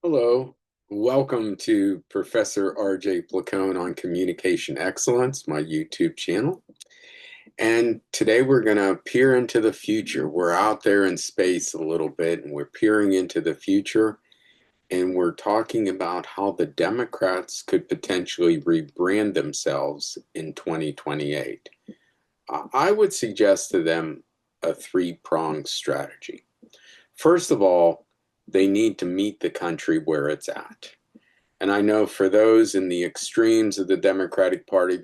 Hello, welcome to Professor RJ Placone on Communication Excellence, my YouTube channel. And today we're going to peer into the future. We're out there in space a little bit and we're peering into the future, and we're talking about how the Democrats could potentially rebrand themselves in 2028. I would suggest to them a three-pronged strategy. First of all, they need to meet the country where it's at. And I know for those in the extremes of the Democratic Party,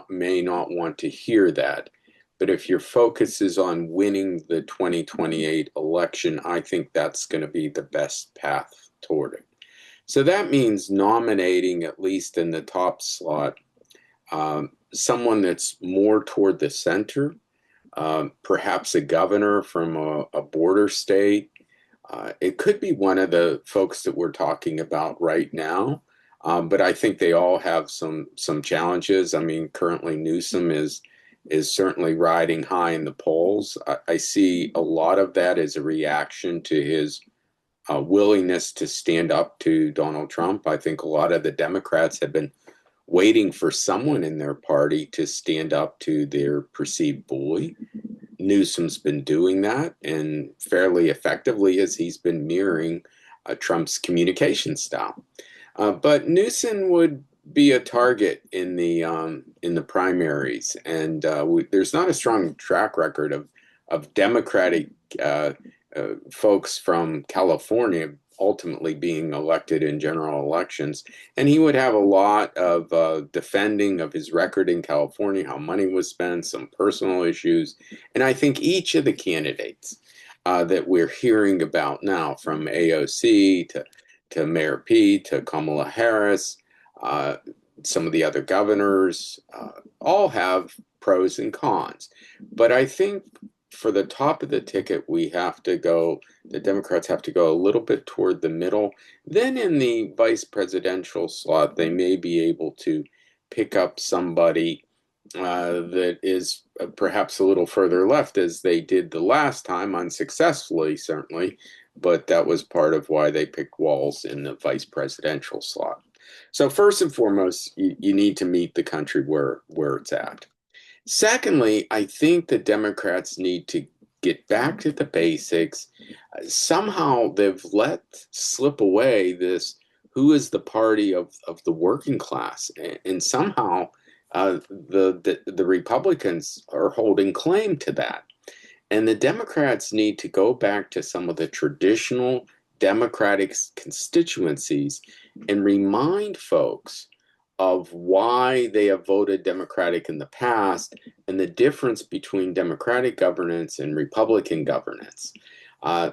may not want to hear that. But if your focus is on winning the 2028 election, I think that's going to be the best path toward it. So that means nominating, at least in the top slot, someone that's more toward the center, perhaps a governor from a border state. It could be one of the folks that we're talking about right now, but I think they all have some challenges. I mean, currently Newsom is certainly riding high in the polls. I see a lot of that as a reaction to his willingness to stand up to Donald Trump. I think a lot of the Democrats have been waiting for someone in their party to stand up to their perceived bully. Newsom's been doing that, and fairly effectively, as he's been mirroring Trump's communication style. But Newsom would be a target in the primaries, and there's not a strong track record of Democratic folks from California ultimately being elected in general elections. And he would have a lot of defending of his record in California, how money was spent, some personal issues. And I think each of the candidates that we're hearing about now, from AOC to Mayor Pete to Kamala Harris, uh, some of the other governors, all have pros and cons. But I think for the top of the ticket, the Democrats have to go a little bit toward the middle. Then in the vice presidential slot, they may be able to pick up somebody that is perhaps a little further left, as they did the last time, unsuccessfully, certainly. But that was part of why they picked Walz in the vice presidential slot. So first and foremost, you need to meet the country where it's at. Secondly, I think the Democrats need to get back to the basics. Somehow they've let slip away this who is the party of the working class. And somehow the Republicans are holding claim to that. And the Democrats need to go back to some of the traditional Democratic constituencies and remind folks of why they have voted Democratic in the past and the difference between Democratic governance and Republican governance. Uh,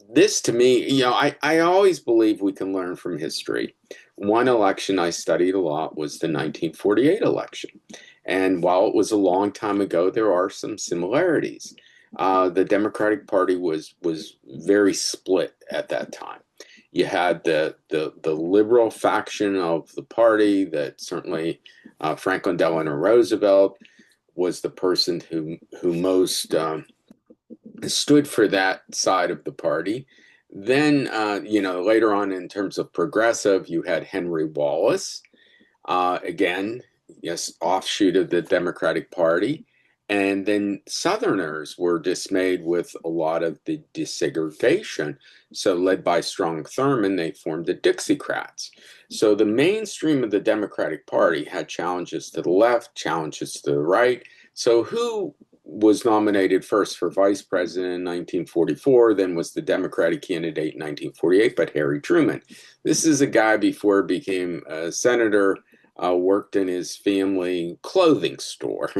this to me, I always believe we can learn from history. One election I studied a lot was the 1948 election. And while it was a long time ago, there are some similarities. The Democratic Party was very split at that time. You had the liberal faction of the party that certainly Franklin Delano Roosevelt was the person who most stood for that side of the party. Then, later on in terms of progressive, you had Henry Wallace, again, yes, offshoot of the Democratic Party. And then Southerners were dismayed with a lot of the desegregation. So, led by Strom Thurmond, they formed the Dixiecrats. So, the mainstream of the Democratic Party had challenges to the left, challenges to the right. So, who was nominated first for vice president in 1944, then was the Democratic candidate in 1948, but Harry Truman. This is a guy before he became a senator, worked in his family clothing store,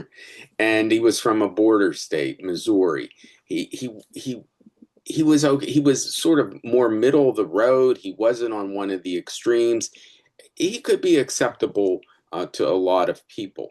and he was from a border state, Missouri. He was okay. He was sort of more middle of the road. He wasn't on one of the extremes. He could be acceptable to a lot of people.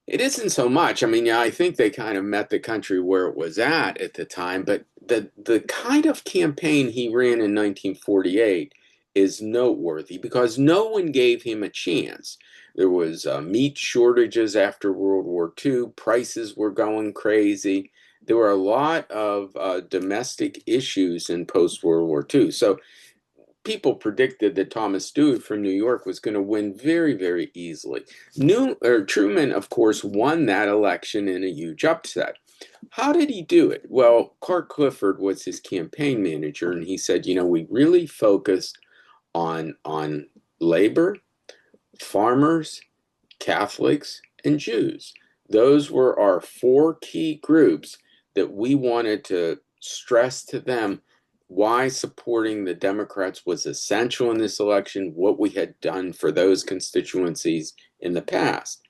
It isn't so much. I mean, yeah, I think they kind of met the country where it was at the time, but the kind of campaign he ran in 1948 is noteworthy because no one gave him a chance. There was meat shortages after World War II, prices were going crazy. There were a lot of domestic issues in post World War II. So people predicted that Thomas Stewart from New York was going to win very, very easily. Truman, of course, won that election in a huge upset. How did he do it? Well, Clark Clifford was his campaign manager, and he said, we really focused on labor, farmers, Catholics, and Jews. Those were our four key groups that we wanted to stress to them why supporting the Democrats was essential in this election, what we had done for those constituencies in the past.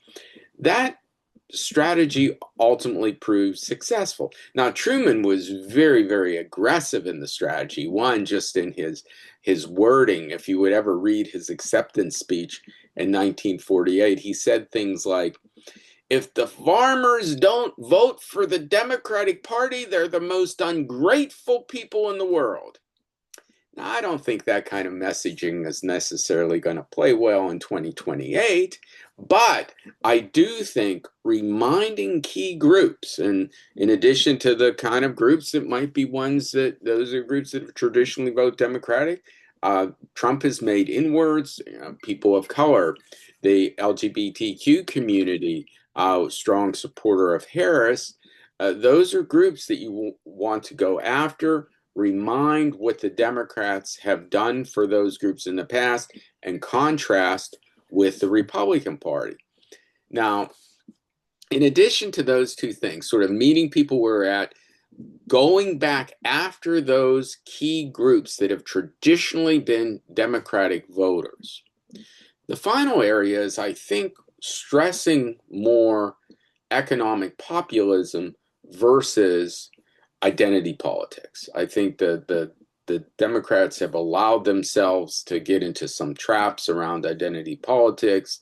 That strategy ultimately proved successful. Now, Truman was very, very aggressive in the strategy. One, just in his wording. If you would ever read his acceptance speech in 1948, he said things like, "If the farmers don't vote for the Democratic Party, they're the most ungrateful people in the world." Now, I don't think that kind of messaging is necessarily going to play well in 2028, but I do think reminding key groups, and in addition to the kind of groups that might be ones that those are groups that traditionally vote Democratic, Trump has made inwards, people of color, the LGBTQ community, strong supporter of Harris. Those are groups that you want to go after. Remind what the Democrats have done for those groups in the past and contrast with the Republican Party. Now, in addition to those two things, sort of meeting people where we're at, going back after those key groups that have traditionally been Democratic voters. The final area is, I think, stressing more economic populism versus identity politics. I think the Democrats have allowed themselves to get into some traps around identity politics.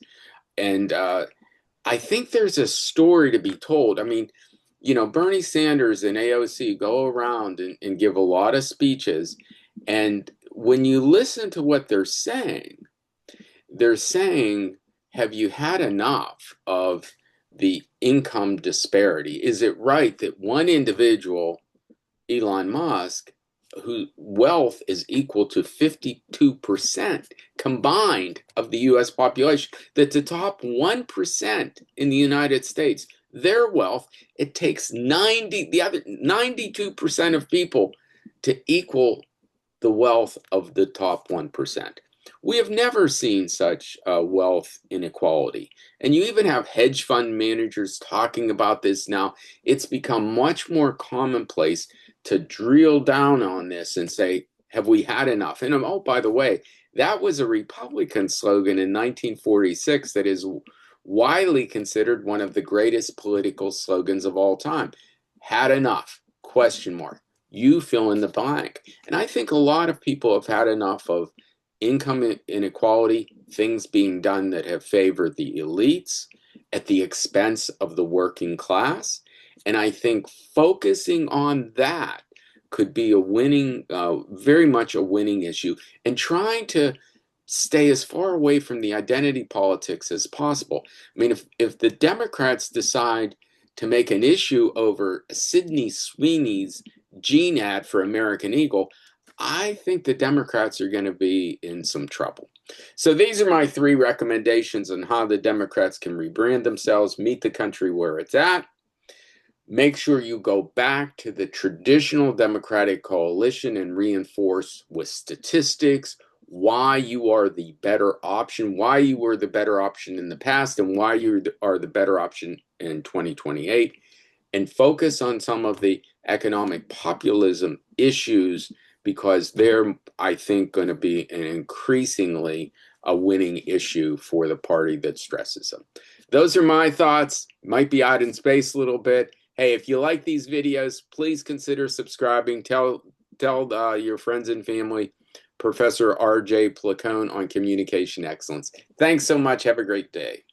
And I think there's a story to be told. I mean, Bernie Sanders and AOC go around and give a lot of speeches. And when you listen to what they're saying, have you had enough of the income disparity? Is it right that one individual, Elon Musk, whose wealth is equal to 52% combined of the US population, that the top 1% in the United States, their wealth, it takes the other 92% of people to equal the wealth of the top 1%. We have never seen such wealth inequality. And you even have hedge fund managers talking about this now. It's become much more commonplace to drill down on this and say, have we had enough? And oh, by the way, that was a Republican slogan in 1946 that is widely considered one of the greatest political slogans of all time. Had enough? Question mark. You fill in the blank. And I think a lot of people have had enough of income inequality, things being done that have favored the elites at the expense of the working class. And I think focusing on that could be a winning, very much a winning issue, and trying to stay as far away from the identity politics as possible. I mean, if the Democrats decide to make an issue over Sydney Sweeney's jean ad for American Eagle, I think the Democrats are going to be in some trouble. So these are my three recommendations on how the Democrats can rebrand themselves, meet the country where it's at. Make sure you go back to the traditional Democratic coalition and reinforce with statistics why you are the better option, why you were the better option in the past, and why you are the better option in 2028. And focus on some of the economic populism issues, because they're, I think, going to be an increasingly a winning issue for the party that stresses them. Those are my thoughts. Might be out in space a little bit. Hey, if you like these videos, please consider subscribing. Tell your friends and family. Professor R.J. Placone on communication excellence. Thanks so much. Have a great day.